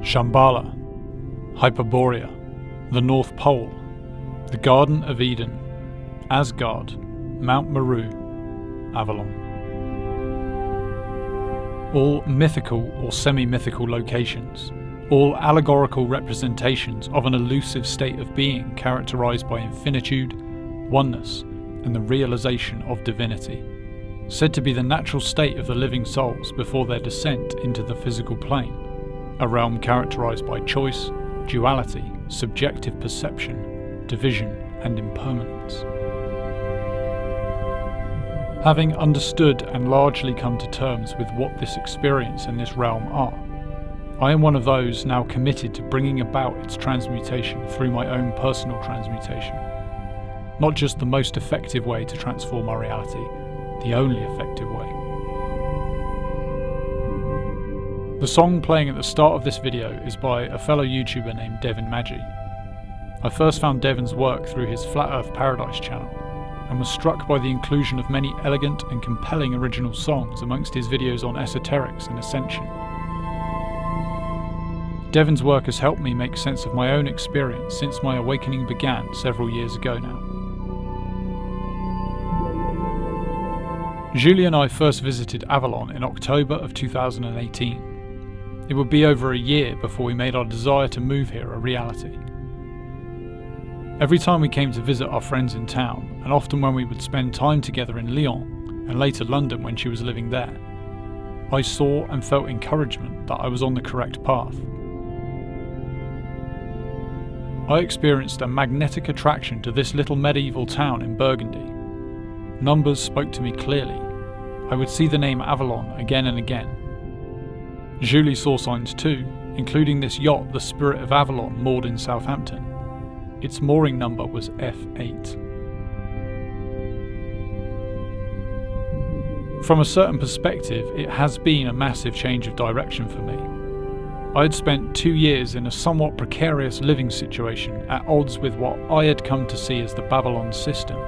Shambhala, Hyperborea, the North Pole, the Garden of Eden, Asgard, Mount Meru, Avallon. All mythical or semi-mythical locations, all allegorical representations of an elusive state of being characterized by infinitude, oneness, and the realization of divinity, said to be the natural state of the living souls before their descent into the physical plane, a realm characterized by choice, duality, subjective perception, division, and impermanence. Having understood and largely come to terms with what this experience and this realm are, I am one of those now committed to bringing about its transmutation through my own personal transmutation. Not just the most effective way to transform our reality, the only effective way. The song playing at the start of this video is by a fellow YouTuber named Devin Maggi. I first found Devin's work through his Flat Earth Paradise channel, and was struck by the inclusion of many elegant and compelling original songs amongst his videos on esoterics and ascension. Devin's work has helped me make sense of my own experience since my awakening began several years ago now. Julie and I first visited Avallon in October of 2018. It would be over a year before we made our desire to move here a reality. Every time we came to visit our friends in town, and often when we would spend time together in Lyon, and later London when she was living there, I saw and felt encouragement that I was on the correct path. I experienced a magnetic attraction to this little medieval town in Burgundy. Numbers spoke to me clearly. I would see the name Avallon again and again. Julie saw signs too, including this yacht, the Spirit of Avallon, moored in Southampton. Its mooring number was F8. From a certain perspective, it has been a massive change of direction for me. I had spent 2 years in a somewhat precarious living situation at odds with what I had come to see as the Babylon system.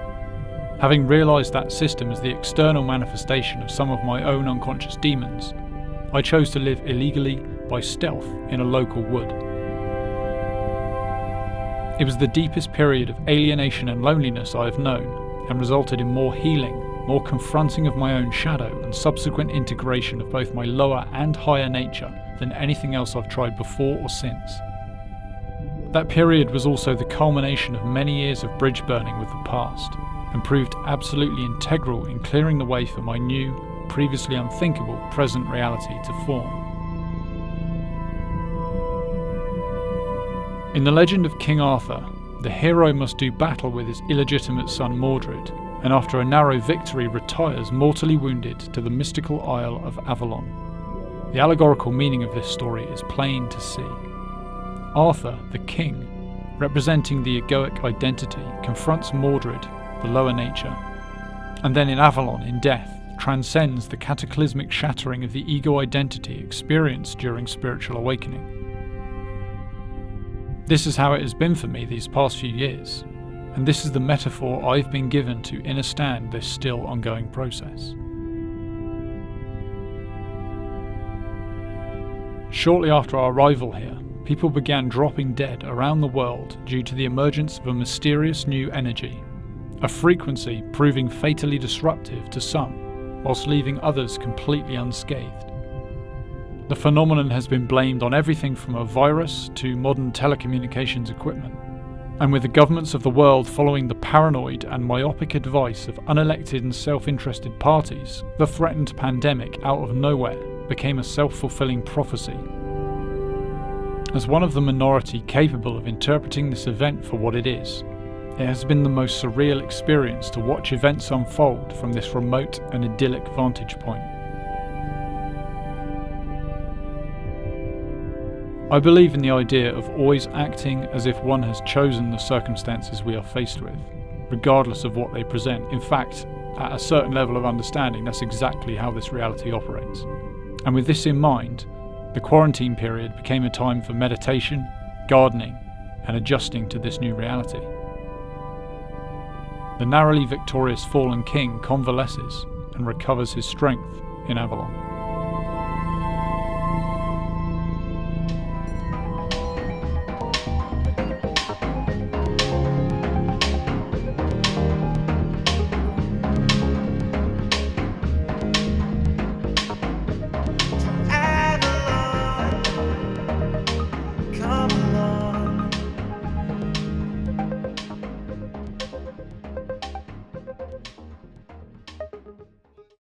Having realised that system as the external manifestation of some of my own unconscious demons, I chose to live illegally by stealth in a local wood. It was the deepest period of alienation and loneliness I have known, and resulted in more healing, more confronting of my own shadow, and subsequent integration of both my lower and higher nature than anything else I've tried before or since. That period was also the culmination of many years of bridge burning with the past, and proved absolutely integral in clearing the way for my new, previously unthinkable present reality to form. In the legend of King Arthur, the hero must do battle with his illegitimate son Mordred, and after a narrow victory retires mortally wounded to the mystical Isle of Avallon. The allegorical meaning of this story is plain to see. Arthur, the king, representing the egoic identity, confronts Mordred, the lower nature, and then in Avallon, in death, transcends the cataclysmic shattering of the ego identity experienced during spiritual awakening. This is how it has been for me these past few years, and this is the metaphor I've been given to understand this still ongoing process. Shortly after our arrival here, people began dropping dead around the world due to the emergence of a mysterious new energy, a frequency proving fatally disruptive to some, whilst leaving others completely unscathed. The phenomenon has been blamed on everything from a virus to modern telecommunications equipment, And with the governments of the world following the paranoid and myopic advice of unelected and self-interested parties, the threatened pandemic out of nowhere became a self-fulfilling prophecy. As one of the minority capable of interpreting this event for what it is, it has been the most surreal experience to watch events unfold from this remote and idyllic vantage point. I believe in the idea of always acting as if one has chosen the circumstances we are faced with, regardless of what they present. In fact, at a certain level of understanding, that's exactly how this reality operates. And with this in mind, the quarantine period became a time for meditation, gardening, and adjusting to this new reality. The narrowly victorious fallen king convalesces and recovers his strength in Avallon.